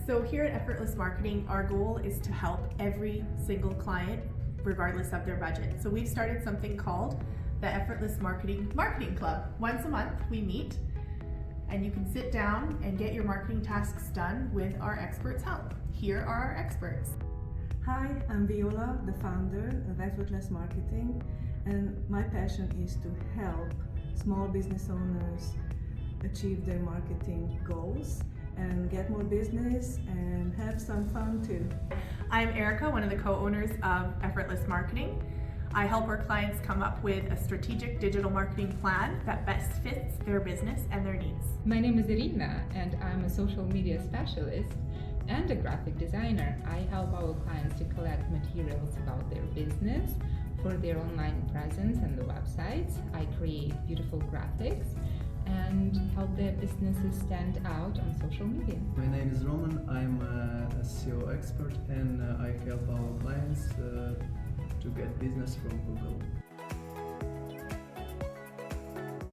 So here at Effortless Marketing, our goal is to help every single client regardless of their budget. So we've started something called the Effortless Marketing Club. Once a month we meet and you can sit down and get your marketing tasks done with our experts' help. Here are our experts. Hi, I'm Viola, the founder of Effortless Marketing, and my passion is to help small business owners achieve their marketing goals and get more business and have some fun too. I'm Erica, one of the co-owners of Effortless Marketing. I help our clients come up with a strategic digital marketing plan that best fits their business and their needs. My name is Irina and I'm a social media specialist and a graphic designer. I help our clients to collect materials about their business for their online presence and the websites. I create beautiful graphics and help their businesses stand out on social media. My name is Roman, I'm a SEO expert and I help our clients to get business from Google.